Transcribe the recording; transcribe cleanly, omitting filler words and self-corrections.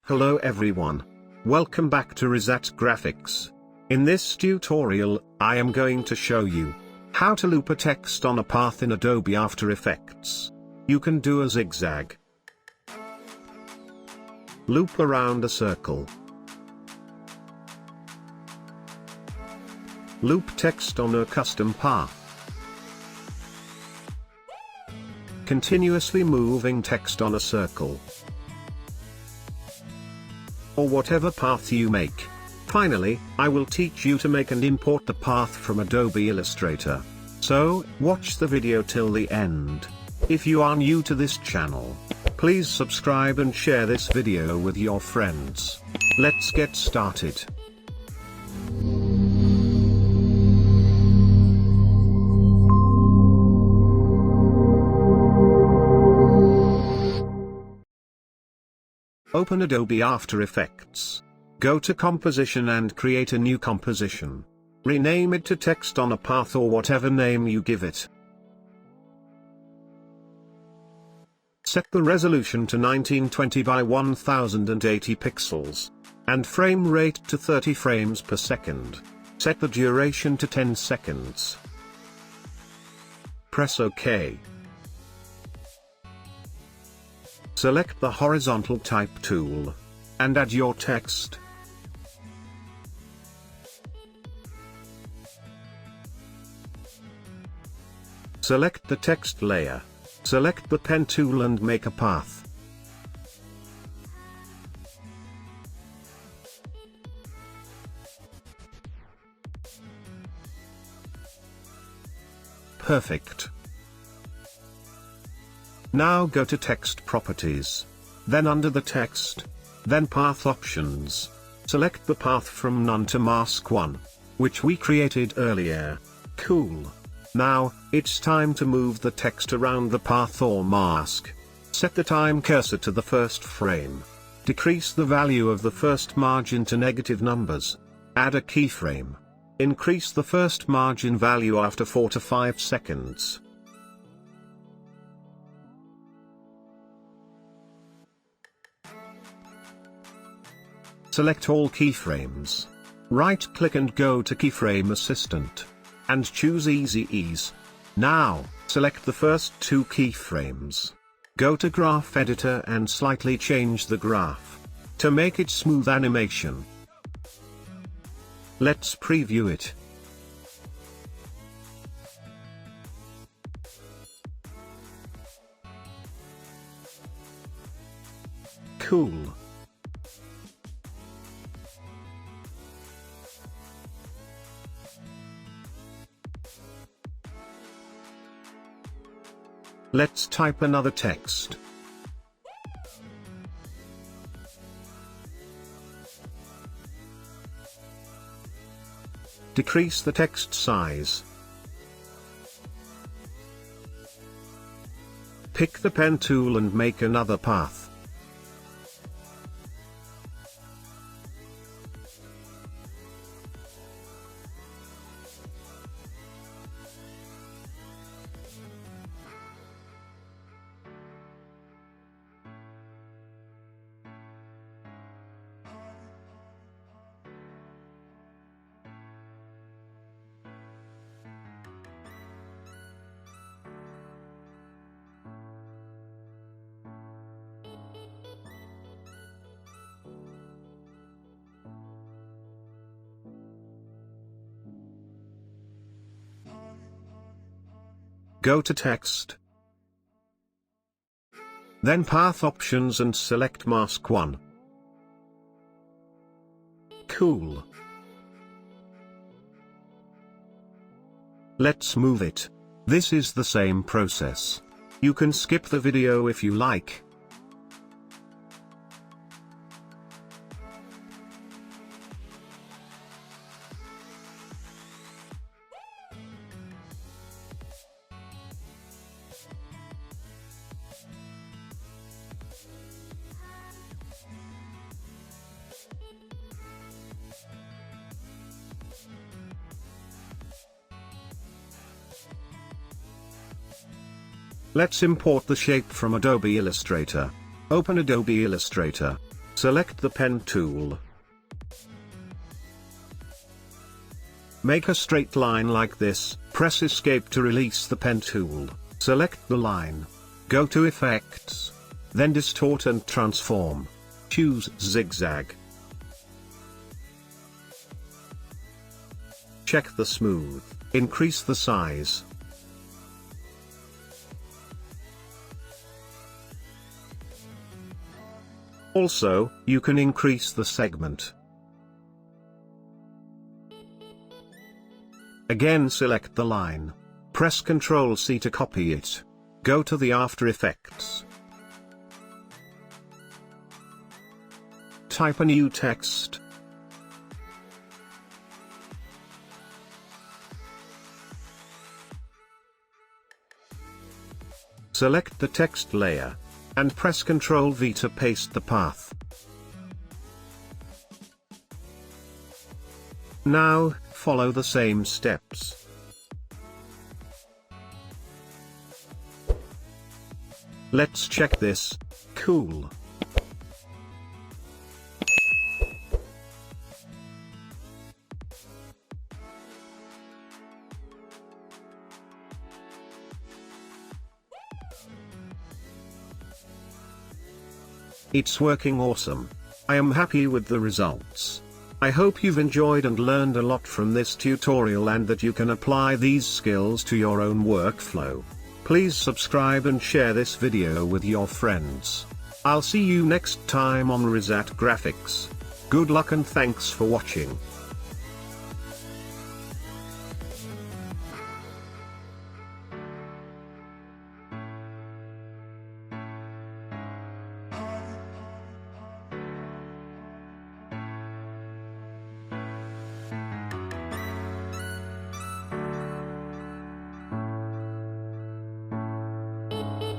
Hello everyone. Welcome back to Rizat Graphics. In this tutorial, I am going to show you how to loop a text on a path in Adobe After Effects. You can do a zigzag, loop around a circle, loop text on a custom path, continuously moving text on a circle, or whatever path you make. Finally, I will teach you to make and import the path from Adobe Illustrator. So, watch the video till the end. If you are new to this channel, please subscribe and share this video with your friends. Let's get started. Open Adobe After Effects. Go to Composition and create a new composition. Rename it to Text on a Path or whatever name you give it. Set the resolution to 1920 by 1080 pixels. And frame rate to 30 frames per second. Set the duration to 10 seconds. Press OK. Select the horizontal type tool, and add your text. Select the text layer. Select the pen tool and make a path. Perfect. Now go to Text Properties. Then under the text. Then Path Options. Select the path from None to Mask 1, which we created earlier. Cool. Now, it's time to move the text around the path or mask. Set the time cursor to the first frame. Decrease the value of the first margin to negative numbers. Add a keyframe. Increase the first margin value after 4 to 5 seconds. Select all keyframes. Right-click and go to Keyframe Assistant. And choose Easy Ease. Now, select the first two keyframes. Go to Graph Editor and slightly change the graph to make it smooth animation. Let's preview it. Cool. Let's type another text. Decrease the text size. Pick the pen tool and make another path. Go to Text. Then Path Options and select Mask 1. Cool. Let's move it. This is the same process. You can skip the video if you like. Let's import the shape from Adobe Illustrator. Open Adobe Illustrator. Select the pen tool. Make a straight line like this, press Escape to release the pen tool, select the line. Go to Effects. Then Distort and Transform. Choose Zigzag. Check the smooth, increase the size. Also, you can increase the segment. Again select the line. Press Ctrl+C to copy it. Go to the After Effects. Type a new text. Select the text layer, and press Ctrl+V to paste the path. Now, follow the same steps. Let's check this. Cool. It's working awesome. I am happy with the results. I hope you've enjoyed and learned a lot from this tutorial and that you can apply these skills to your own workflow. Please subscribe and share this video with your friends. I'll see you next time on Rizat Graphics. Good luck and thanks for watching.